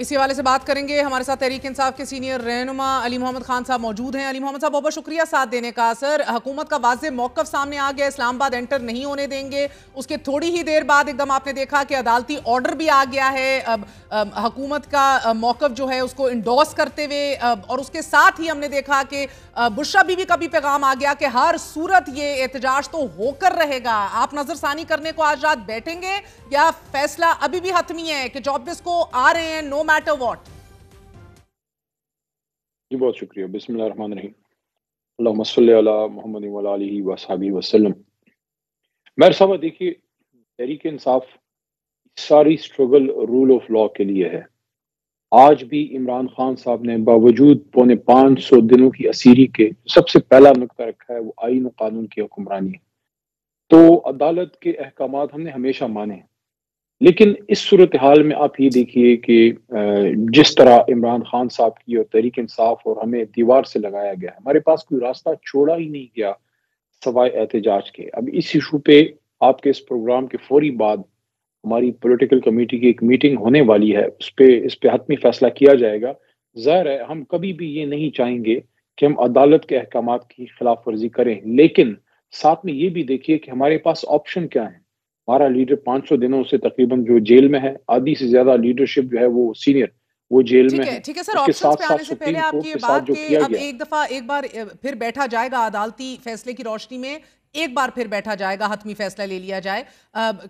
اسی حوالے سے بات کریں گے. ہمارے ساتھ تحریک انصاف کے سینئر رہنما علی محمد خان صاحب موجود ہیں. علی محمد صاحب بہت بہت شکریہ ساتھ دینے کا. سر حکومت کا واضح موقف سامنے آ گیا, اسلام آباد انٹر نہیں ہونے دیں گے. اس کے تھوڑی ہی دیر بعد ایک دم آپ نے دیکھا کہ عدالتی آرڈر بھی آ گیا ہے حکومت کا موقف جو ہے اس کو انڈورس کرتے ہوئے, اور اس کے ساتھ ہی ہم نے دیکھا کہ بشرا بی بی کا بھی پیغام آ گیا کہ ہر صورت یہ احتجاج تو ہو کر رہے گا. آپ نظر ثانی کرنے کو آج رات بیٹھیں گے یا فیصلہ ابھی بھی حتمی ہے کہ 24 کو آ رہے ہیں نو میٹر واٹ؟ جی بہت شکریہ. بسم اللہ الرحمن الرحیم. اللہم صلی علی محمد و علی آلہ وصحبہ وسلم. مہر صاحب دیکھیے, تحریک انصاف ساری سٹرگل رول آف لا کے لیے ہے. آج بھی عمران خان صاحب نے باوجود 550 دنوں کی اسیری کے سب سے پہلا نقطہ رکھا ہے وہ آئین و قانون کی حکمرانی ہے. تو عدالت کے احکامات ہم نے ہمیشہ مانے ہیں, لیکن اس صورتحال میں آپ یہ دیکھیے کہ جس طرح عمران خان صاحب کی اور تحریک انصاف اور ہمیں دیوار سے لگایا گیا ہے, ہمارے پاس کوئی راستہ چھوڑا ہی نہیں گیا سوائے احتجاج کے. اب اس ایشو پہ آپ کے اس پروگرام کے فوری بعد ہماری پولیٹیکل کمیٹی کی ایک میٹنگ ہونے والی ہے, اس پہ حتمی فیصلہ کیا جائے گا. ظاہر ہے ہم کبھی بھی یہ نہیں چاہیں گے کہ ہم عدالت کے احکامات کی خلاف ورزی کریں, لیکن ساتھ میں یہ بھی دیکھیے کہ ہمارے پاس آپشن کیا ہیں. ہمارا لیڈر 500 دنوں سے تقریباً جو جیل میں ہے, آدھی سے زیادہ لیڈرشپ جو ہے وہ سینئر وہ جیل میں ہے. ٹھیک ہے سر, آپشنز پہ آنے سے پہلے آپ کی یہ بات کہ اب ایک بار پھر بیٹھا جائے گا عدالتی فیصلے کی روشنی میں, ایک بار پھر بیٹھا جائے گا, حتمی فیصلہ لے لیا جائے,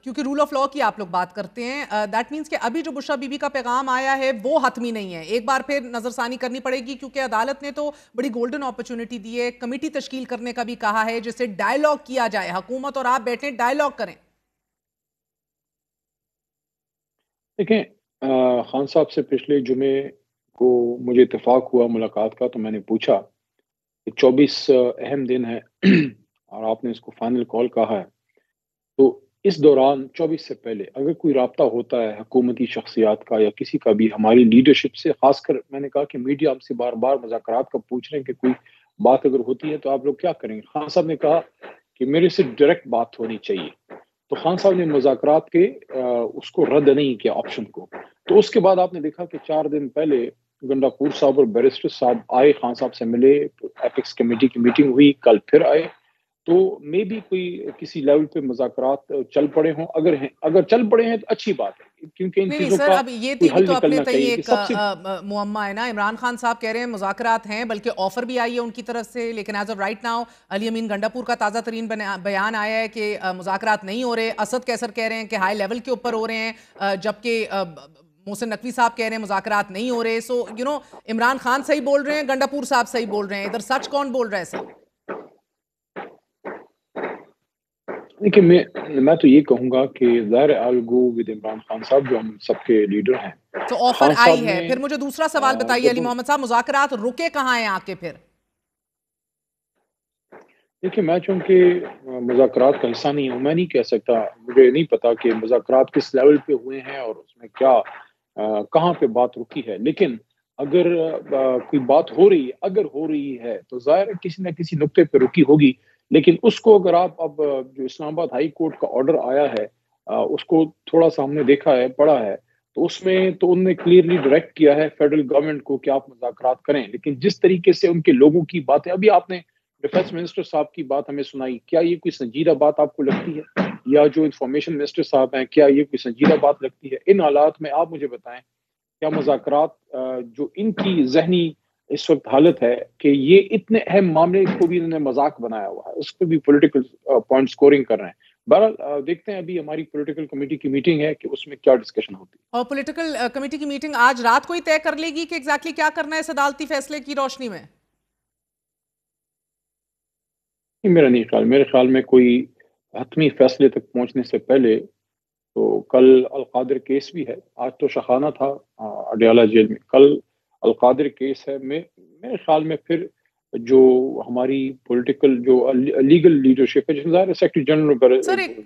کیونکہ رول آف لا کی آپ لوگ بات کرتے ہیں. دیٹ مینس کہ ابھی جو بشرا بی بی کا پیغام آیا ہے وہ حتمی نہیں ہے, ایک بار پھر نظر ثانی کرنی پڑے گی, کیونکہ عدالت نے تو بڑی گولڈن اپرچونٹی دی ہے, کمیٹی تشکیل کرنے کا بھی کہا ہے جس سے ڈائیلاگ کیا جائے, حکومت اور آپ بیٹھیں ڈائیلاگ کریں. دیکھیں خان صاحب سے پچھلے جمعے کو مجھے اتفاق ہوا ملاقات کا, تو میں نے پوچھا کہ 24 اہم دن ہے اور آپ نے اس کو فائنل کال کہا ہے, تو اس دوران 24 سے پہلے اگر کوئی رابطہ ہوتا ہے حکومتی شخصیات کا یا کسی کا بھی ہماری لیڈرشپ سے, خاص کر میں نے کہا کہ میڈیا ہم سے بار بار مذاکرات کا پوچھ رہے ہیں کہ کوئی بات اگر ہوتی ہے تو آپ لوگ کیا کریں گے. خان صاحب نے کہا کہ میرے سے ڈائریکٹ بات ہونی چاہیے. تو خان صاحب نے مذاکرات کے اس کو رد نہیں کیا آپشن کو. تو اس کے بعد آپ نے دیکھا کہ 4 دن پہلے گنڈاپور صاحب اور بیرسٹر صاحب آئے, خان صاحب سے ملے, ایپکس کمیٹی کی میٹنگ ہوئی, کل پھر آئے. تو میں بھی کوئی کسی لیول پہ مذاکرات چل پڑے ہوں, اگر چل پڑے ہیں تو اچھی بات ہے, کیونکہ ان چیزوں کا اب یہ کوئی حل تو اپنے نکلنا تئیں چاہیے. ایک معمہ ہے نا. عمران خان صاحب کہہ رہے ہیں مذاکرات ہیں, بلکہ آفر بھی آئی ہے ان کی طرف سے, لیکن ایز آف رائٹ ناؤ علی امین گنڈاپور کا تازہ ترین بیان آیا ہے کہ مذاکرات نہیں ہو رہے. اسد کیسر کہہ رہے ہیں کہ ہائی لیول کے اوپر ہو رہے ہیں, جبکہ محسن نقوی صاحب کہہ رہے ہیں مذاکرات نہیں ہو رہے. سو عمران خان صحیح بول رہے ہیں, گنڈاپور صاحب صحیح بول رہے ہیں, ادھر سچ کون بول رہا ہے سر؟ دیکھیے میں تو یہ کہوں گا کہ ظاہر آل گو ود عمران خان صاحب جو ہم سب کے لیڈر ہیں. تو آفر آئی ہے, پھر مجھے دوسرا سوال بتائیے علی محمد صاحب, مذاکرات رکے کہاں ہیں آ کے پھر؟ دیکھیے میں چونکہ مذاکرات کا حصہ نہیں ہوں, میں نہیں کہہ سکتا, مجھے نہیں پتا کہ مذاکرات کس لیول پہ ہوئے ہیں اور اس میں کیا کہاں پہ بات رکی ہے. لیکن اگر کوئی بات ہو رہی ہے, اگر ہو رہی ہے تو ظاہر کسی نہ کسی نقطے پہ رکی ہوگی. لیکن اس کو اگر آپ اب جو اسلام آباد ہائی کورٹ کا آرڈر آیا ہے اس کو تھوڑا سا ہم نے دیکھا ہے, پڑھا ہے, تو اس میں تو ان نے کلیئرلی ڈائریکٹ کیا ہے فیڈرل گورنمنٹ کو کہ آپ مذاکرات کریں. لیکن جس طریقے سے ان کے لوگوں کی باتیں, ابھی آپ نے ڈیفینس منسٹر صاحب کی بات ہمیں سنائی, کیا یہ کوئی سنجیدہ بات آپ کو لگتی ہے؟ یا جو انفارمیشن منسٹر صاحب ہیں, کیا یہ کوئی سنجیدہ بات لگتی ہے؟ ان حالات میں آپ مجھے بتائیں کیا مذاکرات جو ان کی ذہنی اس وقت حالت ہے کہ یہ اتنے اہم معاملے کو بھی انہوں نے مذاق بنایا ہوا ہے, اس کو بھی پولیٹیکل پوائنٹ سکورنگ کر رہے ہیں. بہرحال دیکھتے ہیں, ابھی ہماری پولیٹیکل کمیٹی کی میٹنگ ہے کہ اس میں کیا ڈسکشن ہوتی ہے. اور پولیٹیکل کمیٹی کی میٹنگ آج رات کو ہی طے کر لے گی کہ ایگزیکٹلی کیا کرنا ہے اس عدالتی فیصلے کی روشنی میں؟ میرا نہیں خیال, میرے خیال میں کوئی حتمی فیصلے تک پہنچنے سے پہلے, تو کل القادر کیس بھی ہے, آج تو شخانہ تھا اڈیالہ جیل میں, کل القادر کیس ہے. میرے خیال میں پھر جو ہماری پولیٹیکل جو لیگل لیڈرشپ ہے, جس میں ظاہر سیکرٹری جنرل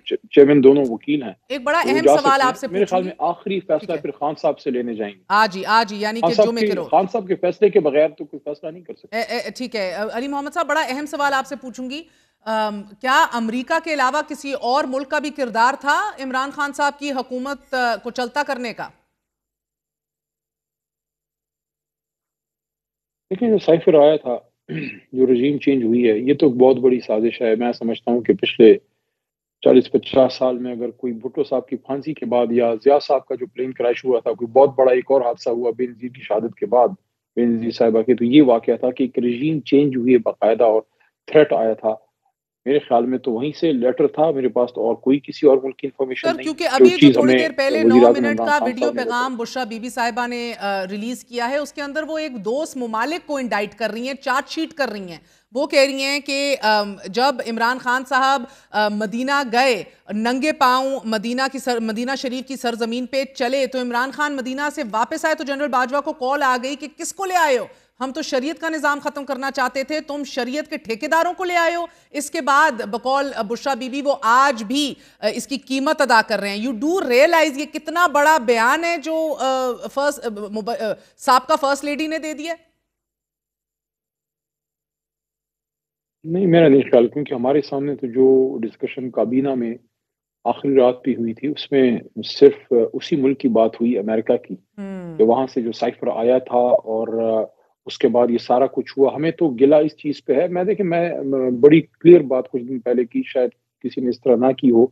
چیئرمین دونوں وکیل ہیں, ایک بڑا اہم سوال آپ سے میرے خیال میں آخری فیصلہ پھر خان صاحب سے لینے جائیں گے. آج ہی یعنی کہ جمعے کے روز خان صاحب کے فیصلے کے بغیر تو کوئی فیصلہ نہیں کر سکتے. ٹھیک ہے علی محمد صاحب, بڑا اہم سوال آپ سے پوچھوں گی, کیا امریکہ کے علاوہ کسی اور ملک کا بھی کردار تھا عمران خان صاحب کی حکومت کو چلتا کرنے کا؟ دیکھیں جو سائفر آیا تھا، جو رجیم چینج ہوئی ہے، یہ تو بہت بڑی سازش ہے. میں سمجھتا ہوں کہ پچھلے 40-50 سال میں اگر کوئی بھٹو صاحب کی پھانسی کے بعد یا ضیاء صاحب کا جو پلین کریش ہوا تھا، کوئی بہت بڑا ایک اور حادثہ ہوا بے نظیر کی شہادت کے بعد، بے نظیر صاحبہ کے، تو یہ واقعہ تھا کہ ایک رجیم چینج ہوئی ہے باقاعدہ، اور تھریٹ آیا تھا. میرے خیال میں تو وہیں سے لیٹر تھا. میرے پاس تو اور کوئی کسی اور ملک کی انفارمیشن سر نہیں کیونکہ جو ابھی جو چیز تھوڑی ہمیں دیر پہلے وزیر 9 اعظم منٹ عمران کا خان ویڈیو صاحب نے بتایا. پیغام بشرا بی بی صاحبہ نے ریلیز کیا ہے، اس کے اندر وہ ایک دوست ممالک کو انڈائٹ کر رہی ہیں، چارج شیٹ کر رہی ہیں. وہ کہہ رہی ہیں کہ جب عمران خان صاحب مدینہ گئے، ننگے پاؤں مدینہ شریف کی سرزمین پہ چلے، تو عمران خان مدینہ سے واپس آئے تو جنرل باجوہ کو کال آ گئی کہ کس کو لے آئے ہو؟ ہم تو شریعت کا نظام ختم کرنا چاہتے تھے، تم شریعت کے ٹھیکیداروں کو لے آئے ہو. اس کے بعد بقول بشرا بی بی وہ آج بھی اس کی قیمت ادا کر رہے ہیں. یو ڈو ریئلائز یہ کتنا بڑا بیان ہے جو سابقہ فرسٹ لیڈی نے دے دیا؟ نہیں، میرا نہیں خیال، کیونکہ ہمارے سامنے تو جو ڈسکشن کابینہ میں آخری رات بھی ہوئی تھی، اس میں صرف اسی ملک کی بات ہوئی، امریکہ کی، کہ وہاں سے جو سائفر آیا تھا اور اس کے بعد یہ سارا کچھ ہوا. ہمیں تو گلہ اس چیز پہ ہے. میں بڑی کلیئر بات کچھ دن پہلے کی، شاید کسی نے اس طرح نہ کی ہو.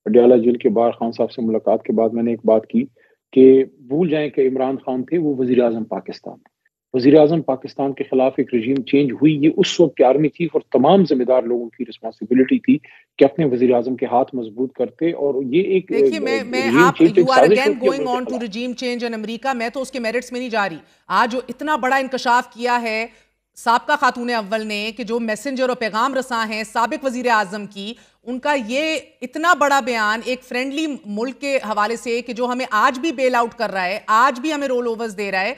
ڈیالہ جیل کے باہر خان صاحب سے ملاقات کے بعد میں نے ایک بات کی کہ بھول جائیں کہ عمران خان تھے، وہ وزیر اعظم پاکستان تھے. وزیر اعظم پاکستان کے خلاف ایک رجیم چینج ہوئی، یہ اس وقت کی آرمی چیف اور تمام ذمہ دار لوگوں کی رسپانسبلٹی تھی کہ اپنے وزیر اعظم کے ہاتھ مضبوط کرتے، اور یہ ایک دیکھیے میں رجیم آپ چینج یو ایک آر سازش اگین ہوتی ہے گوئنگ ملک کے آن ٹو خلاف. رجیم چینج ان امریکہ. میں تو اس کے میرٹس میں نہیں جا رہی. آج جو اتنا بڑا انکشاف کیا ہے سابقہ خاتون اول نے، کہ جو میسنجر اور پیغام رساں ہیں سابق وزیر اعظم کی، ان کا یہ اتنا بڑا بیان ایک فرینڈلی ملک کے حوالے سے کہ جو ہمیں آج بھی بیل آؤٹ کر رہا ہے، آج بھی ہمیں رول اوورز دے رہا ہے،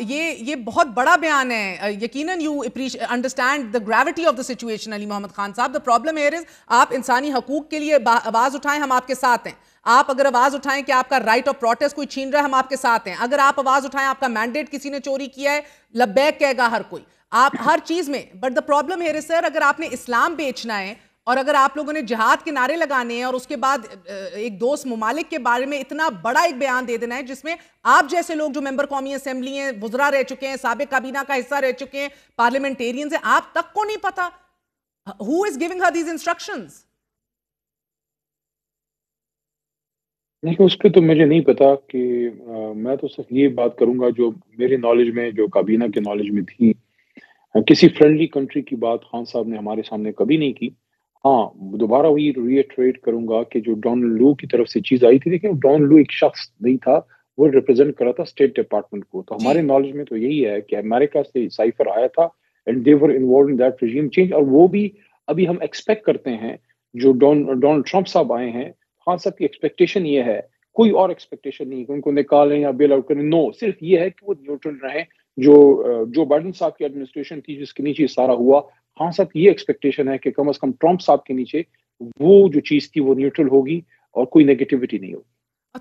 یہ بہت بڑا بیان ہے. یقیناً you understand the gravity of the situation Ali Muhammad Khan Sahab. The problem here از آپ انسانی حقوق کے لیے آواز اٹھائیں، ہم آپ کے ساتھ ہیں. آپ اگر آواز اٹھائیں کہ آپ کا رائٹ آف پروٹیسٹ کوئی چھین رہا ہے، ہم آپ کے ساتھ ہیں. اگر آپ آواز اٹھائیں آپ کا مینڈیٹ کسی نے چوری کیا ہے، لبیک کہے گا ہر کوئی، آپ ہر چیز میں. But the problem here is sir, اگر آپ نے اسلام بیچنا ہے اور اگر آپ لوگوں نے جہاد کے نعرے لگانے ہیں اور اس کے بعد ایک دوست ممالک کے بارے میں اتنا بڑا ایک بیان دے دینا ہے جس میں آپ جیسے لوگ جو ممبر قومی اسمبلی ہیں، وزراء رہ چکے ہیں، سابق کابینہ کا حصہ رہ چکے ہیں، پارلیمنٹیرینز ہیں، آپ تک کو نہیں پتا who is giving her these instructions؟ نہیں، اس پہ تو مجھے نہیں پتا کہ میں تو صرف یہ بات کروں گا جو میرے نالج میں، جو کابینہ کے نالج میں تھی. کسی فرینڈلی کنٹری کی بات خان صاحب نے ہمارے سامنے کبھی نہیں کی. ہاں، دوبارہ وہی ریٹریٹ کروں گا کہ جو ڈونلڈ لو کی طرف سے چیز آئی تھی، دیکھیں ڈونلڈ لو ایک شخص نہیں تھا، وہ ریپرزینٹ کر رہا تھا اسٹیٹ ڈپارٹمنٹ کو. تو ہمارے نالج میں تو یہی ہے کہ امریکہ سے سائفر آیا تھا and they were involved in that regime change. اور وہ بھی ابھی ہم ایکسپیکٹ کرتے ہیں، جو ڈونلڈ ٹرمپ صاحب آئے ہیں، خان صاحب کی ایکسپیکٹیشن یہ ہے، کوئی اور ایکسپیکٹیشن نہیں کہ ان کو نکالیں یا بیل آؤٹ کریں. نو، صرف یہ ہے کہ وہ نیوٹرل رہیں. جو بائیڈن صاحب کی ایڈمنسٹریشن تھی جس کے نیچے سارا ہوا، خان صاحب کی یہ ایکسپیکٹیشن ہے کہ کم از کم ٹرمپ صاحب کے نیچے وہ جو چیز تھی وہ نیوٹرل ہوگی اور کوئی نیگیٹیوٹی نہیں ہوگی.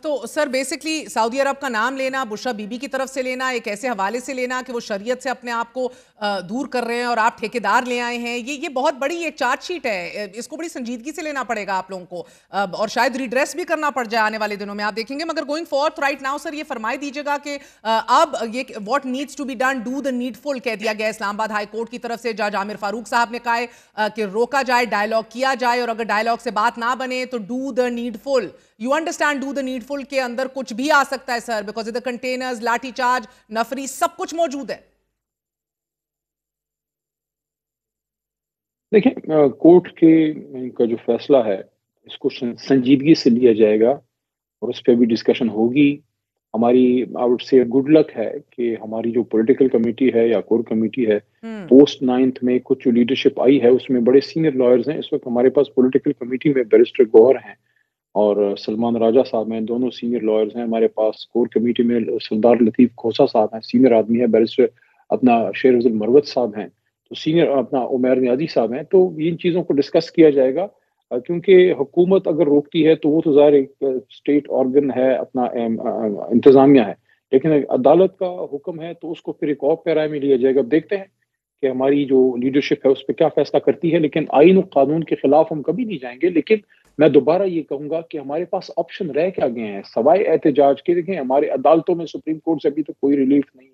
تو سر بیسکلی سعودی عرب کا نام لینا، بشرا بی بی کی طرف سے لینا، ایک ایسے حوالے سے لینا کہ وہ شریعت سے اپنے آپ کو دور کر رہے ہیں اور آپ ٹھیکیدار لے آئے ہیں، یہ بہت بڑی ایک چارج شیٹ ہے. اس کو بڑی سنجیدگی سے لینا پڑے گا آپ لوگوں کو، اور شاید ریڈریس بھی کرنا پڑ جائے آنے والے دنوں میں، آپ دیکھیں گے. مگر going forth right now sir, یہ فرمائی دیجیے گا کہ اب یہ what needs to be done, do the needful کہہ دیا گیا اسلام آباد ہائی کورٹ کی طرف سے. جج عامر فاروق صاحب نے کہا ہے کہ روکا جائے، ڈائیلاگ کیا جائے، اور اگر ڈائیلاگ سے بات نہ بنے تو do the needful. You understand do the needful کے اندر کچھ بھی آ سکتا ہے sir, because the containers, lathi charge, نفری، سب کچھ موجود ہے. دیکھیں کورٹ کا جو فیصلہ ہے اس کو سنجیدگی سے لیا جائے گا اور اس پہ بھی ڈسکشن ہوگی. ہماری I would say good luck ہے کہ ہماری جو پولیٹیکل کمیٹی ہے یا کور کمیٹی ہے، پوسٹ 9th میں کچھ جو لیڈرشپ آئی ہے اس میں بڑے سینئر لائرز ہیں. اس وقت ہمارے پاس پولیٹیکل کمیٹی میں بیرسٹر گوہر ہیں اور سلمان راجہ صاحب ہیں، دونوں سینئر لائرز ہیں. ہمارے پاس کور کمیٹی میں سردار لطیف کھوسا صاحب ہیں، سینئر آدمی ہیں. بیرسٹر اپنا شیر افضل مروت صاحب ہیں، تو سینئر اپنا عمیر نیازی صاحب ہیں. تو ان چیزوں کو ڈسکس کیا جائے گا، کیونکہ حکومت اگر روکتی ہے تو وہ تو ظاہر ایک اسٹیٹ آرگن ہے، اپنا انتظامیہ ہے، لیکن عدالت کا حکم ہے تو اس کو پھر ایک اور پیرائے میں لیا جائے گا. دیکھتے ہیں کہ ہماری جو لیڈرشپ ہے اس پہ کیا فیصلہ کرتی ہے. لیکن آئین و قانون کے خلاف ہم کبھی نہیں جائیں گے. لیکن میں دوبارہ یہ کہوں گا کہ ہمارے پاس آپشن رہ کیا گئے ہیں سوائے احتجاج کے. دیکھیں ہمارے عدالتوں میں سپریم کورٹ سے ابھی تو کوئی ریلیف نہیں ہے.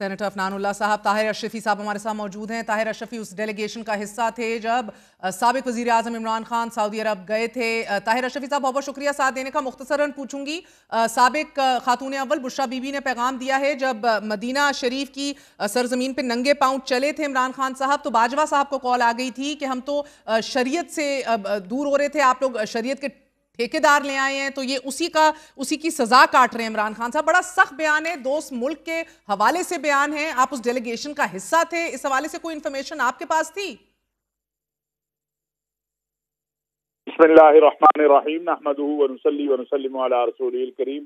سینیٹر افنان صاحب، طاہر اشرفی صاحب ہمارے ساتھ موجود ہیں. طاہر اشرفی اس ڈیلیگیشن کا حصہ تھے جب سابق وزیر اعظم عمران خان سعودی عرب گئے تھے. طاہر اشرفی صاحب بہت بہت شکریہ ساتھ دینے کا. مختصراً پوچھوں گی، سابق خاتون اول بشرا بی بی نے پیغام دیا ہے جب مدینہ شریف کی سرزمین پہ ننگے پاؤں چلے تھے عمران خان صاحب تو باجوہ صاحب کو کال آ گئی تھی کہ ہم تو شریعت سے دور ہو رہے تھے، آپ لوگ شریعت کے ٹھیکیدار لے آئے ہیں، تو یہ اسی کی سزا کاٹ رہے ہیں عمران خان صاحب. بڑا سخت بیان ہے، دوست ملک کے حوالے سے بیان ہے. آپ اس ڈیلیگیشن کا حصہ تھے، اس حوالے سے کوئی انفارمیشن آپ کے پاس تھی؟ بسم اللہ الرحمن الرحیم، نحمدہ ونصلی ونسلم علی رسولہ الکریم.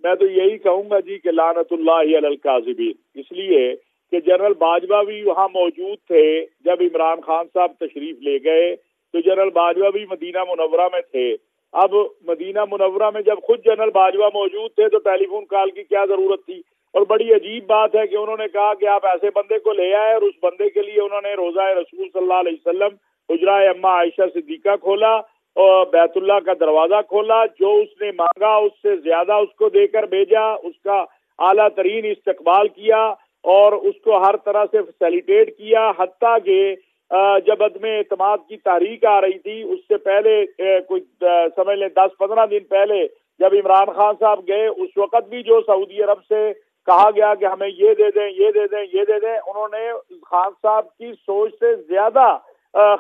میں تو یہی کہوں گا جی کہ لعنت اللہ علی الکاذبین، اس لیے کہ جنرل باجوہ بھی وہاں موجود تھے جب عمران خان صاحب تشریف لے گئے، تو جنرل باجوہ بھی مدینہ منورہ میں تھے. اب مدینہ منورہ میں جب خود جنرل باجوہ موجود تھے تو ٹیلی فون کال کی کیا ضرورت تھی؟ اور بڑی عجیب بات ہے کہ انہوں نے کہا کہ آپ ایسے بندے کو لے آئے، اور اس بندے کے لیے انہوں نے روضہ رسول صلی اللہ علیہ وسلم حجرہ اما عائشہ صدیقہ کھولا اور بیت اللہ کا دروازہ کھولا. جو اس نے مانگا اس سے زیادہ اس کو دے کر بھیجا، اس کا اعلیٰ ترین استقبال کیا اور اس کو ہر طرح سے فیسیلیٹیٹ کیا. حتیٰ کہ جب عدم اعتماد کی تحریک آ رہی تھی اس سے پہلے کوئی سمجھ لیں 10-15 دن پہلے جب عمران خان صاحب گئے، اس وقت بھی جو سعودی عرب سے کہا گیا کہ ہمیں یہ دے دیں یہ دے دیں یہ دے دیں، انہوں نے خان صاحب کی سوچ سے زیادہ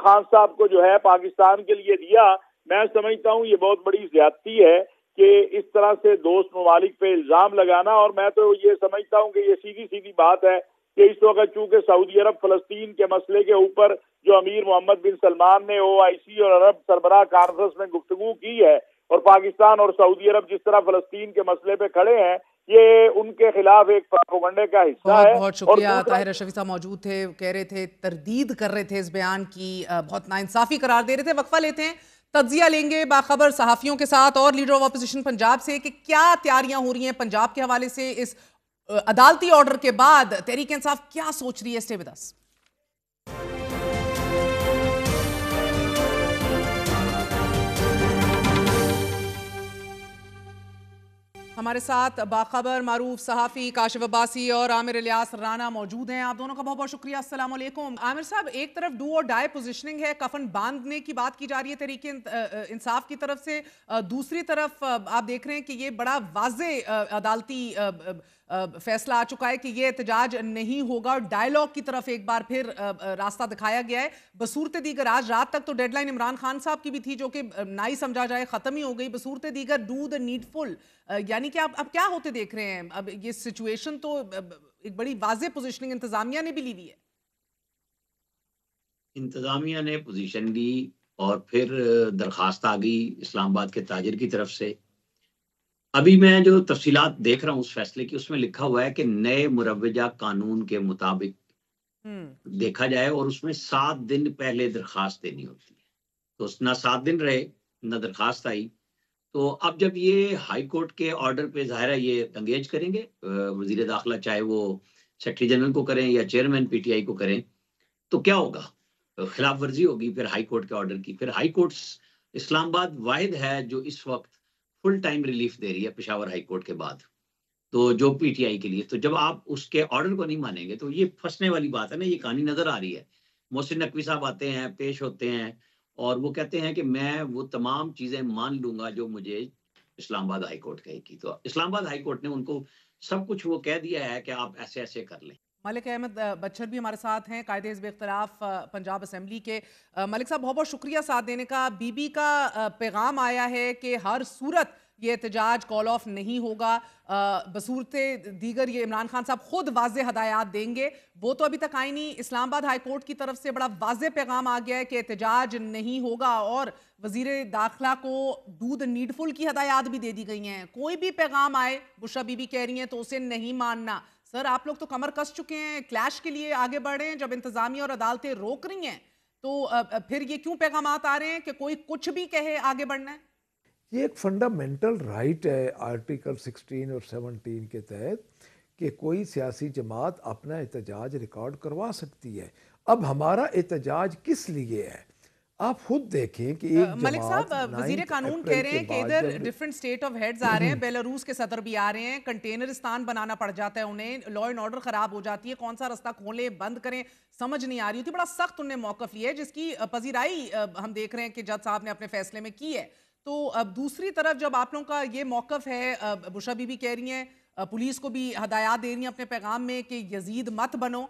خان صاحب کو جو ہے پاکستان کے لیے دیا. میں سمجھتا ہوں یہ بہت بڑی زیادتی ہے کہ اس طرح سے دوست ممالک پہ الزام لگانا. اور میں تو یہ سمجھتا ہوں کہ یہ سیدھی بات ہے کہ اس وقت چونکہ سعودی عرب فلسطین کے مسئلے کے اوپر جو امیر محمد بن سلمان نے OIC اور عرب سربراہ کانفرنس میں گفتگو کی ہے، اور پاکستان اور سعودی عرب جس طرح فلسطین کے مسئلے پہ کھڑے ہیں، یہ ان کے خلاف ایک پروپیگنڈے کا حصہ ہے. بہت شکریہ. طاہر اشرفی صاحب موجود تھے، کہہ رہے تھے، تردید کر رہے تھے اس بیان کی، بہت ناانصافی قرار دے رہے تھے. وقفہ لیتے ہیں، تجزیہ لیں گے باخبر صحافیوں کے ساتھ اور لیڈر آف اپوزیشن پنجاب سے کہ کیا تیاریاں ہو رہی ہیں پنجاب کے حوالے سے اس عدالتی آرڈر کے بعد. تحریک انصاف کیا سوچ رہی ہے؟ Stay with us. ہمارے ساتھ باخبر معروف صحافی کاشف عباسی اور عامر الیاس رانا موجود ہیں. آپ دونوں کا بہت بہت شکریہ. السلام علیکم. عامر صاحب، ایک طرف ڈو اور ڈائی پوزیشننگ ہے، کفن باندھنے کی بات کی جا رہی ہے تحریک انصاف کی طرف سے، دوسری طرف آپ دیکھ رہے ہیں کہ یہ بڑا واضح عدالتی فیصلہ آ چکا ہے کہ یہ احتجاج نہیں ہوگا، اور ڈائیلاگ کی طرف ایک بار پھر راستہ دکھایا گیا ہے. بصورت دیگر آج رات تک تو ڈیڈ لائن عمران خان صاحب کی بھی تھی جو کہ نہ ہی سمجھا جائے ختم ہی ہو گئی. بصورت دیگر ڈو دا نیڈفل، یعنی کہ اب کیا ہوتے دیکھ رہے ہیں؟ اب یہ سچویشن تو ایک بڑی واضح پوزیشننگ انتظامیہ نے بھی لی ہوئی ہے. انتظامیہ نے پوزیشن لی اور پھر درخواست آ گئی اسلام آباد کے تاجر کی طرف سے. ابھی میں جو تفصیلات دیکھ رہا ہوں اس فیصلے کی، اس میں لکھا ہوا ہے کہ نئے مروجہ قانون کے مطابق دیکھا جائے اور اس میں 7 دن پہلے درخواست دینی ہوتی ہے. تو نہ 7 دن رہے نہ درخواست آئی. تو اب جب یہ ہائی کورٹ کے آرڈر پہ ظاہر ہے یہ انگیج کریں گے وزیر داخلہ، چاہے وہ سیکرٹری جنرل کو کریں یا چیئرمین PTI کو کریں، تو کیا ہوگا؟ خلاف ورزی ہوگی پھر ہائی کورٹ کے آرڈر کی. پھر ہائی کورٹ اسلام آباد واحد ہے جو اس وقت فل ٹائم ریلیف دے رہی ہے پشاور ہائی کورٹ کے بعد، تو جو PTI کے لیے. تو جب آپ اس کے آرڈر کو نہیں مانیں گے تو یہ پھنسنے والی بات ہے نا. یہ کہانی نظر آ رہی ہے. محسن نقوی صاحب آتے ہیں، پیش ہوتے ہیں اور وہ کہتے ہیں کہ میں وہ تمام چیزیں مان لوں گا جو مجھے اسلام آباد ہائی کورٹ کہے گی. تو اسلام آباد ہائی کورٹ نے ان کو سب کچھ وہ کہہ دیا ہے کہ آپ ایسے ایسے کر لیں. ملک احمد بچھر بھی ہمارے ساتھ ہیں، قائد حزب اختلاف پنجاب اسمبلی کے. ملک صاحب بہت بہت شکریہ ساتھ دینے کا. بی بی کا پیغام آیا ہے کہ ہر صورت یہ احتجاج کال آف نہیں ہوگا، بصورت دیگر یہ عمران خان صاحب خود واضح ہدایات دیں گے. وہ تو ابھی تک آئی نہیں. اسلام آباد ہائی کورٹ کی طرف سے بڑا واضح پیغام آ گیا ہے کہ احتجاج نہیں ہوگا، اور وزیر داخلہ کو ڈو دا نیڈفل کی ہدایات بھی دے دی گئی ہیں. کوئی بھی پیغام آئے، بشرا بی بی کہہ رہی ہیں، تو اسے نہیں ماننا. سر آپ لوگ تو کمر کس چکے ہیں، کلیش کے لیے آگے بڑھ رہے ہیں. جب انتظامیہ اور عدالتیں روک رہی ہیں تو پھر یہ کیوں پیغامات آ رہے ہیں کہ کوئی کچھ بھی کہے آگے بڑھنا ہے؟ یہ ایک فنڈامنٹل رائٹ ہے آرٹیکل 16 اور 17 کے تحت کہ کوئی سیاسی جماعت اپنا احتجاج ریکارڈ کروا سکتی ہے. اب ہمارا احتجاج کس لیے ہے؟ آپ خود دیکھیں کہ ایک ملک جماعت صاحب وزیر 9 قانون اپریل کہہ رہے کے ہیں کہ بعد ادھر جب ڈیفرنٹ اسٹیٹ آف ہیڈز آ رہے ہیں، بیلاروس کے صدر بھی آ رہے ہیں، کنٹینرستان بنانا پڑ جاتا ہے انہیں، لا اینڈ آرڈر خراب ہو جاتی ہے، کون سا رستہ کھولیں بند کریں سمجھ نہیں آ رہی ہوتی، بڑا سخت انہوں نے موقف لیا ہے جس کی پذیرائی ہم دیکھ رہے ہیں کہ جج صاحب نے اپنے فیصلے میں کی ہے۔ تو اب دوسری طرف جب آپ لوگوں کا یہ موقف ہے، بشرا بی بی کہہ رہی ہیں، پولیس کو بھی ہدایات دے رہی ہیں اپنے پیغام میں کہ یزید مت بنو،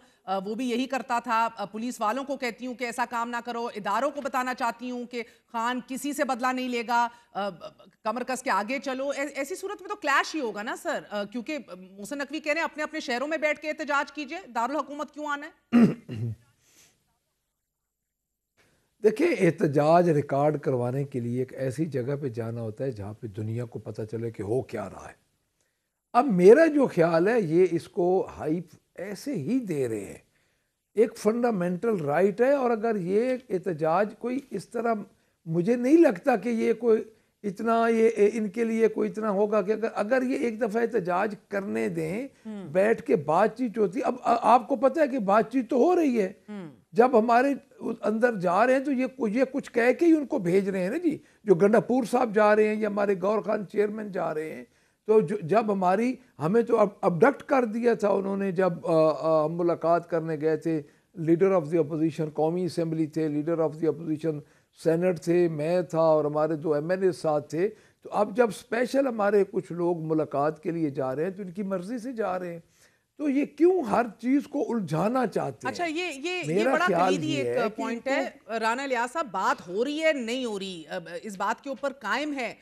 وہ بھی یہی کرتا تھا، پولیس والوں کو کہتی ہوں کہ ایسا کام نہ کرو، اداروں کو بتانا چاہتی ہوں کہ خان کسی سے بدلہ نہیں لے گا، کمر کس کے آگے چلو، ایسی صورت میں تو کلیش ہی ہوگا نا سر، کیونکہ محسن نقوی کہہ رہے ہیں اپنے اپنے شہروں میں بیٹھ کے احتجاج کیجئے، دارالحکومت کیوں آنا ہے؟ دیکھیں احتجاج ریکارڈ کروانے کے لیے ایک ایسی جگہ پہ جانا ہوتا ہے جہاں پہ دنیا کو پتہ چلے کہ ہو کیا رہا ہے۔ اب میرا جو خیال ہے یہ اس کو ہائپ ایسے ہی دے رہے ہیں، ایک فنڈامنٹل رائٹ ہے، اور اگر یہ احتجاج کوئی اس طرح، مجھے نہیں لگتا کہ یہ کوئی اتنا یہ ان کے لیے کوئی اتنا ہوگا کہ اگر یہ ایک دفعہ احتجاج کرنے دیں، بیٹھ کے بات چیت ہوتی، اب آپ کو پتہ ہے کہ بات چیت تو ہو رہی ہے، جب ہمارے اندر جا رہے ہیں تو یہ کچھ کہہ کے ہی ان کو بھیج رہے ہیں نا جی، جو گنڈا پور صاحب جا رہے ہیں یا ہمارے گور خان چیئرمین جا رہے ہیں، تو جب ہمیں تو ابڈکٹ کر دیا تھا انہوں نے، جب ہم ملاقات کرنے گئے تھے، لیڈر آف دی اپوزیشن قومی اسمبلی تھے، leader of the opposition senate تھے، میں تھا اور ہمارے 2 MLA ساتھ تھے، تو اب جب اسپیشل ہمارے کچھ لوگ ملاقات کے لیے جا رہے ہیں تو ان کی مرضی سے جا رہے ہیں، تو یہ کیوں ہر چیز کو الجھانا چاہتے ہیں؟ اچھا یہ بڑا کلیدی ایک پوائنٹ ہے رانا الیاس صاحب، بات ہو رہی ہے نہیں ہو رہی، اس بات کے اوپر قائم ہے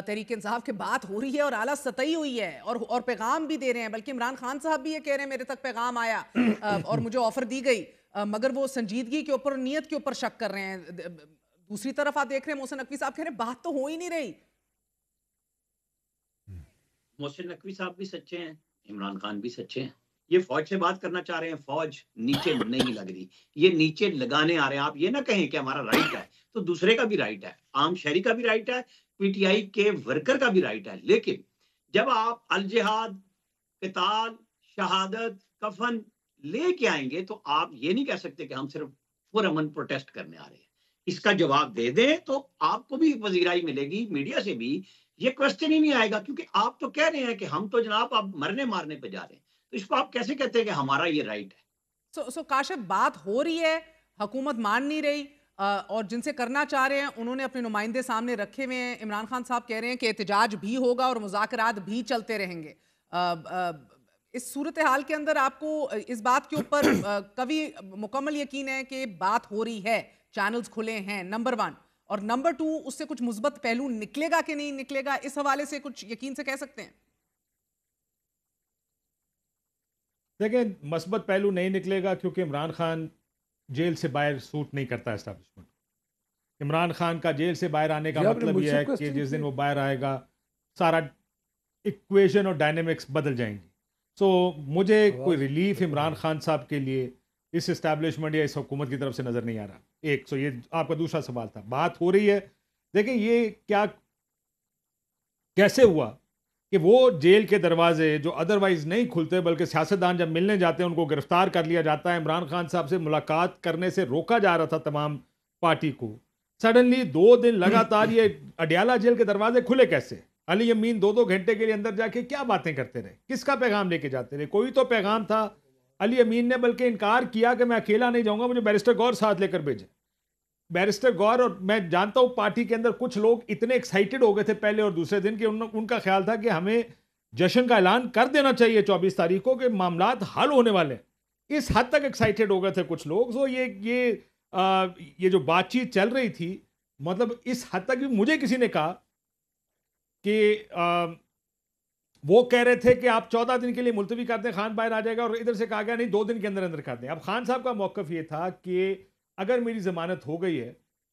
تحریک انصاف کے بات ہو رہی ہے اور اعلیٰ سطحی ہوئی ہے اور پیغام بھی دے رہے ہیں، بلکہ عمران خان صاحب بھی یہ کہہ رہے ہیں میرے تک پیغام آیا اور مجھے آفر دی گئی، مگر وہ سنجیدگی کے اوپر نیت کے اوپر شک کر رہے ہیں۔ دوسری طرف آپ دیکھ رہے ہیں محسن نقوی صاحب کہہ رہے ہیں بات تو ہو ہی نہیں رہی۔ محسن نقوی صاحب بھی سچے ہیں، عمران خان بھی سچے ہیں، یہ فوج سے بات کرنا چاہ رہے ہیں، فوج نیچے نہیں لگ رہی، یہ نیچے لگانے آ رہے ہیں۔ آپ یہ نہ کہیں کہ ہمارا رائٹ ہے، تو دوسرے کا بھی رائٹ ہے، عام شہری کا بھی رائٹ ہے، پی ٹی آئی کے ورکر کا بھی رائٹ ہے، لیکن جب آپ الجہاد، قتال، شہادت، کفن لے کے آئیں گے تو آپ یہ نہیں کہہ سکتے کہ ہم صرف پرامن پروٹیسٹ کرنے آ رہے ہیں۔ اس کا جواب دے دیں تو آپ کو بھی پذیرائی ملے گی، میڈیا سے بھی یہ کوسچن ہی نہیں آئے گا، کیونکہ آپ تو کہہ رہے ہیں کہ ہم تو جناب اب مرنے مارنے پہ جا رہے ہیں، تو اس کو آپ کیسے کہتے ہیں کہ ہمارا یہ رائٹ ہے؟ سو کاشف بات ہو رہی ہے، حکومت مان نہیں رہی، اور جن سے کرنا چاہ رہے ہیں انہوں نے اپنے نمائندے سامنے رکھے ہوئے ہیں، عمران خان صاحب کہہ رہے ہیں کہ احتجاج بھی ہوگا اور مذاکرات بھی چلتے رہیں گے۔ اس صورتحال کے اندر آپ کو اس بات کے اوپر کبھی مکمل یقین ہے کہ بات ہو رہی ہے، چینلز کھلے ہیں، نمبر 1، اور نمبر 2 اس سے کچھ مثبت پہلو نکلے گا کہ نہیں نکلے گا، اس حوالے سے کچھ یقین سے کہہ سکتے ہیں؟ دیکھیں مثبت پہلو نہیں نکلے گا کیونکہ عمران خان جیل سے باہر سوٹ نہیں کرتا اسٹیبلشمنٹ۔ عمران خان کا جیل سے باہر آنے کا مطلب یہ ہے کہ جس دن وہ باہر آئے گا سارا ایکویشن اور ڈائنامکس بدل جائیں گی۔ سو مجھے کوئی ریلیف عمران خان صاحب کے لیے اس اسٹیبلشمنٹ یا اس حکومت کی طرف سے نظر نہیں آ رہا۔ ایک سو یہ آپ کا دوسرا سوال تھا، بات ہو رہی ہے، دیکھیں یہ کیسے ہوا کہ وہ جیل کے دروازے جو ادروائز نہیں کھلتے بلکہ سیاستدان جب ملنے جاتے ہیں ان کو گرفتار کر لیا جاتا ہے، عمران خان صاحب سے ملاقات کرنے سے روکا جا رہا تھا تمام پارٹی کو، سڈنلی 2 دن لگاتار یہ اڈیالہ جیل کے دروازے کھلے کیسے؟ علی امین 2 گھنٹے کے لیے اندر جا کے کیا باتیں کرتے رہے، کس کا پیغام لے کے جاتے رہے؟ کوئی تو پیغام تھا۔ علی امین نے بلکہ انکار کیا کہ میں اکیلا نہیں جاؤں گا، مجھے بیرسٹر گور ساتھ لے کر بھیجے۔ بیرسٹر گور، اور میں جانتا ہوں پارٹی کے اندر کچھ لوگ اتنے ایکسائٹڈ ہو گئے تھے پہلے اور دوسرے دن کہ ان کا خیال تھا کہ ہمیں جشن کا اعلان کر دینا چاہیے 24 تاریخ کو کہ معاملات حل ہونے والے ہیں۔ اس حد تک ایکسائٹڈ ہو گئے تھے کچھ لوگ۔ سو یہ جو بات چیت چل رہی تھی، مطلب اس حد تک بھی مجھے کسی نے کہا کہ وہ کہہ رہے تھے کہ آپ 14 دن کے لیے ملتوی کر دیں، خان باہر آ جائے گا، اور ادھر سے کہا گیا نہیں 2 دن کے اندر اندر کر دیں۔ اب خان صاحب کا موقف یہ تھا کہ اگر میری ضمانت ہو گئی ہے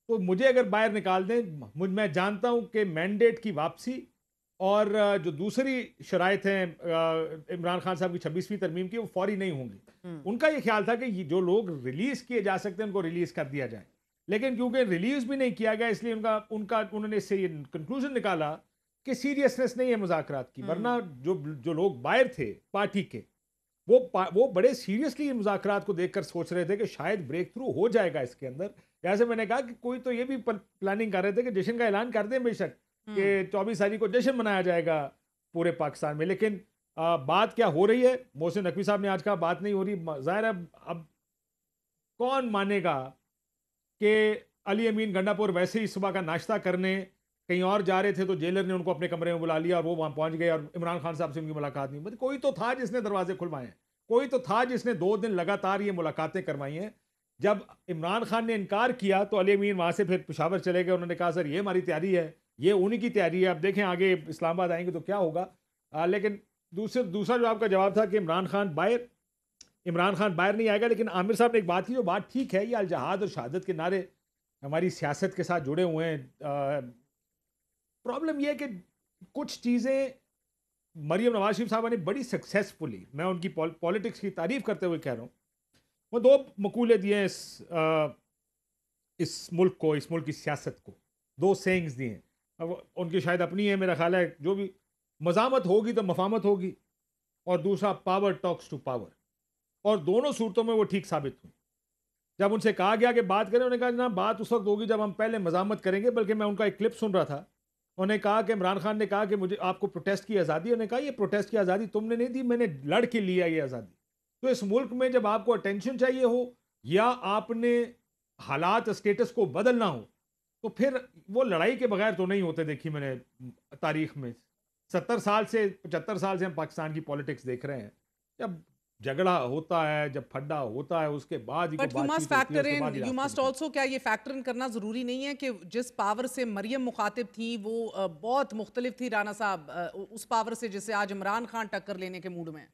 تو مجھے اگر باہر نکال دیں، میں جانتا ہوں کہ مینڈیٹ کی واپسی اور جو دوسری شرائط ہیں عمران خان صاحب کی 26ویں ترمیم کی، وہ فوری نہیں ہوں گی۔ ان کا یہ خیال تھا کہ جو لوگ ریلیز کیے جا سکتے ہیں ان کو ریلیز کر دیا جائے، لیکن کیونکہ ریلیز بھی نہیں کیا گیا اس لیے انہوں نے اس سے یہ کنکلوژن نکالا کہ سیریسنس نہیں ہے مذاکرات کی، ورنہ جو لوگ باہر تھے پارٹی کے وہ بڑے سیریسلی مذاکرات کو دیکھ کر سوچ رہے تھے کہ شاید بریک تھرو ہو جائے گا اس کے اندر، جیسے میں نے کہا کہ کوئی تو یہ بھی پلاننگ کر رہے تھے کہ جشن کا اعلان کر دیں بے شک کہ 24 تاریخ کو جشن منایا جائے گا پورے پاکستان میں، لیکن بات کیا ہو رہی ہے؟ محسن نقوی صاحب نے آج کہا بات نہیں ہو رہی. ظاہر ہے اب کون مانے گا کہ علی امین گنڈا پور ویسے ہی صبح کا ناشتہ کرنے کہیں اور جا رہے تھے تو جیلر نے ان کو اپنے کمرے میں بلا لیا اور وہ وہاں پہنچ گئے اور عمران خان صاحب سے ان کی ملاقات نہیں. مطلب کوئی تو تھا جس نے دروازے کھلوائے ہیں، کوئی تو تھا جس نے 2 دن لگاتار یہ ملاقاتیں کروائی ہیں. جب عمران خان نے انکار کیا تو علی امین وہاں سے پھر پشاور چلے گئے. انہوں نے کہا سر یہ ہماری تیاری ہے، یہ انہی کی تیاری ہے، اب دیکھیں آگے اسلام آباد آئیں گے تو کیا ہوگا. لیکن دوسرا جو آپ کا جواب تھا کہ عمران خان باہر نہیں آئے گا، لیکن عامر صاحب نے ایک بات کی جو بات ٹھیک ہے، یہ الجہاد اور شہادت کے نعرے ہماری سیاست کے ساتھ جڑے ہوئے ہیں. پرابلم یہ ہے کہ کچھ چیزیں مریم نواز شریف صاحبہ نے بڑی سکسیسفلی، میں ان کی پالیٹکس کی تعریف کرتے ہوئے کہہ رہا ہوں، وہ 2 مقولے دیے ہیں اس ملک کو، اس ملک کی سیاست کو، 2 سینگز دیے ہیں. اب ان کی شاید اپنی ہے، میرا خیال ہے جو بھی مزاحمت ہوگی تو مفاہمت ہوگی، اور دوسرا پاور ٹاکس ٹو پاور، اور دونوں صورتوں میں وہ ٹھیک ثابت ہوئی. جب ان سے کہا گیا کہ بات کریں، انہوں نے کہا جناب بات اس وقت ہوگی جب ہم پہلے مزاحمت کریں گے. بلکہ میں ان کا ایک کلپ سن رہا تھا، انہوں نے کہا کہ عمران خان نے کہا کہ مجھے آپ کو پروٹیسٹ کی آزادی، انہوں نے کہا یہ پروٹیسٹ کی آزادی تم نے نہیں دی، میں نے لڑ کے لیا یہ آزادی. تو اس ملک میں جب آپ کو اٹینشن چاہیے ہو یا آپ نے حالات اسٹیٹس کو بدلنا ہو تو پھر وہ لڑائی کے بغیر تو نہیں ہوتے. دیکھی میں نے تاریخ میں 70 سال سے 75 سال سے ہم پاکستان کی پالیٹکس دیکھ رہے ہیں، جب جھگڑا ہوتا ہے، جب پھڈا ہوتا ہے، اس کے بعد ہی but you must factor in, you must also, کیا یہ فیکٹر ان کرنا ضروری نہیں ہے کہ جس پاور سے مریم مخاطب تھی وہ بہت مختلف تھی رانا صاحب اس پاور سے جسے آج عمران خان ٹکر لینے کے موڈ میں؟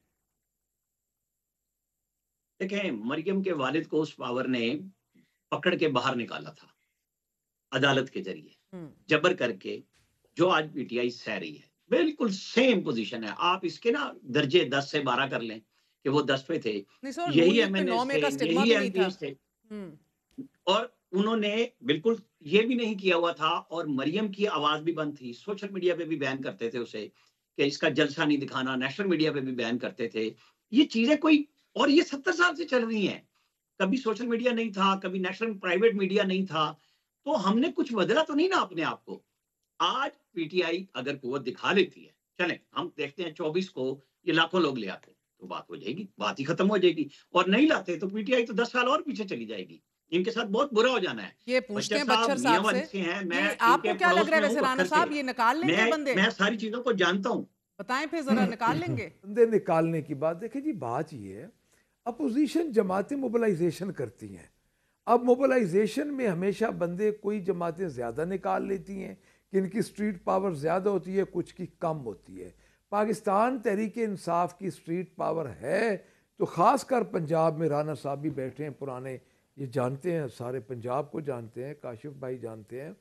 دیکھیں، مریم کے والد کو اس پاور نے پکڑ کے باہر نکالا تھا عدالت کے ذریعے، جبر کر کے. جو آج پی ٹی آئی سہ رہی ہے بالکل سیم پوزیشن ہے. آپ اس کے نا درجے 10 سے 12 کر لیں کہ وہ 10 پہ تھے، یہی ایم این ایس تھے، یہی ایم پی ایس تھے، اور انہوں نے بالکل یہ بھی نہیں کیا ہوا تھا. اور مریم کی آواز بھی بند تھی، سوشل میڈیا پہ بھی بیان کرتے تھے اسے کہ اس کا جلسہ نہیں دکھانا، نیشنل میڈیا پہ بھی بیان کرتے تھے. یہ چیزیں کوئی، اور یہ 70 سال سے چل رہی ہیں. کبھی سوشل میڈیا نہیں تھا، کبھی نیشنل پرائیویٹ میڈیا نہیں تھا، تو ہم نے کچھ بدلا تو نہیں نا اپنے آپ کو. آج پی ٹی آئی اگر قوت دکھا لیتی ہے، چلیں ہم دیکھتے ہیں 24 کو یہ لاکھوں لوگ لے آتے تو بات ہو جائے گی، بات ہی ختم ہو جائے گی. اور نہیں لاتے تو پی ٹی آئی تو 10 سال اور پیچھے چلی جائے گی. ان کے ساتھ بہت برا ہو جانا ہے. یہ پوچھتے ہیں بچر صاحب سے، آپ کو کیا لگ رہا ہے ویسے رانا صاحب، یہ نکال لیں گے بندے؟ میں ساری چیزوں کو جانتا ہوں، بتائیں پھر ذرا، نکال لیں گے بندے نکالنے کی بات؟ دیکھیں جی، بات یہ ہے اپوزیشن جماعتیں موبلائزیشن کرتی ہیں. اب موبلائزیشن میں ہمیشہ بندے، کوئی جماعتیں زیادہ نکال لیتی ہیں کہ ان کی اسٹریٹ پاور زیادہ ہوتی ہے، کچھ کی کم ہوتی ہے. پاکستان تحریک انصاف کی اسٹریٹ پاور ہے تو خاص کر پنجاب میں، رانا صاحب بھی بیٹھے ہیں پرانے، یہ جانتے ہیں، سارے پنجاب کو جانتے ہیں، کاشف بھائی جانتے ہیں،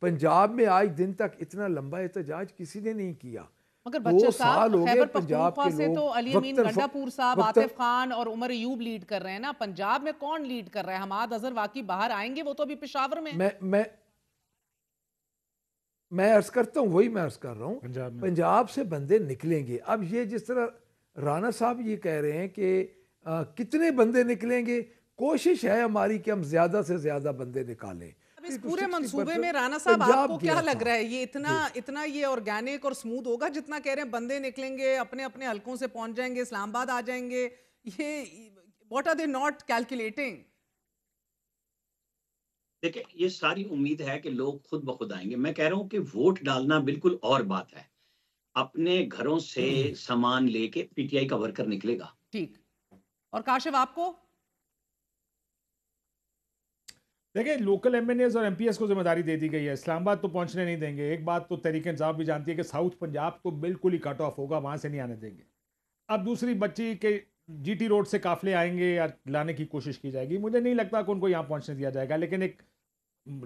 پنجاب میں آج دن تک اتنا لمبا احتجاج کسی نے نہیں کیا. مگر بچہ صاحب، خیبر پختونخوا سے تو علی امین گنڈا پور صاحب، عاطف خان اور عمر ایوب لیڈ کر رہے ہیں نا. پنجاب میں کون لیڈ کر رہا ہے؟ حماد اظہر واقعی باہر آئیں گے؟ وہ تو ابھی پشاور میں. میں عرض کرتا ہوں، وہی میں عرض کر رہا ہوں، پنجاب سے بندے نکلیں گے. اب یہ جس طرح رانا صاحب یہ کہہ رہے ہیں کہ کتنے بندے نکلیں گے، کوشش ہے ہماری کہ ہم زیادہ سے زیادہ بندے نکالیں. اس پورے منصوبے میں رانا صاحب آپ کو کیا لگ رہا ہے، یہ اتنا یہ آرگینک اور سموتھ ہوگا جتنا کہہ رہے ہیں بندے نکلیں گے، اپنے اپنے حلقوں سے پہنچ جائیں گے، اسلام آباد آ جائیں گے؟ یہ what are they not calculating? دیکھیں، یہ ساری امید ہے کہ لوگ خود بخود آئیں گے. میں کہہ رہا ہوں کہ ووٹ ڈالنا بالکل اور بات ہے. اپنے گھروں سے سامان لے کے پی ٹی آئی کا ورکر نکلے گا. ٹھیک. اور کاشف آپ کو؟ دیکھیں، لوکل ایم این ایز اور ایم پی ایس کو ذمہ داری دے دی گئی ہے، اسلام آباد تو پہنچنے نہیں دیں گے. ایک بات تو تحریک انصاف بھی جانتی ہے کہ ساؤتھ پنجاب تو بالکل ہی کٹ آف ہوگا، وہاں سے نہیں آنے دیں گے. اب دوسری بچی کہ جی ٹی روڈ سے قافلے آئیں گے یا لانے کی کوشش کی جائے گی. مجھے نہیں لگتا کہ ان کو یہاں پہنچنے دیا جائے گا. لیکن ایک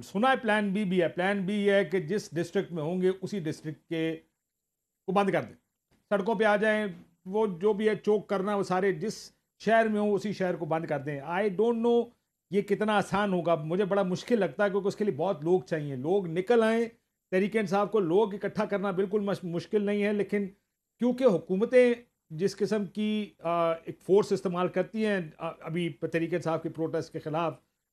سنا ہے پلان بی بھی ہے. پلان بی ہے کہ جس ڈسٹرکٹ میں ہوں گے اسی ڈسٹرکٹ کے کو بند کر دیں، سڑکوں پہ آ جائیں. وہ جو بھی ہے چوک کرنا، وہ سارے جس شہر میں ہوں اسی شہر کو بند کر دیں. آئی ڈونٹ نو یہ کتنا آسان ہوگا، مجھے بڑا مشکل لگتا ہے کیونکہ اس کے لیے بہت لوگ چاہیے. لوگ نکل آئیں، تحریک انصاف کو لوگ اکٹھا کرنا بالکل مشکل نہیں ہے. لیکن کیونکہ حکومتیں جس قسم کی ایک فورس استعمال کرتی ہیں ابھی تحریک انصاف کے پروٹیسٹ کے خلاف،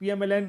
PMLN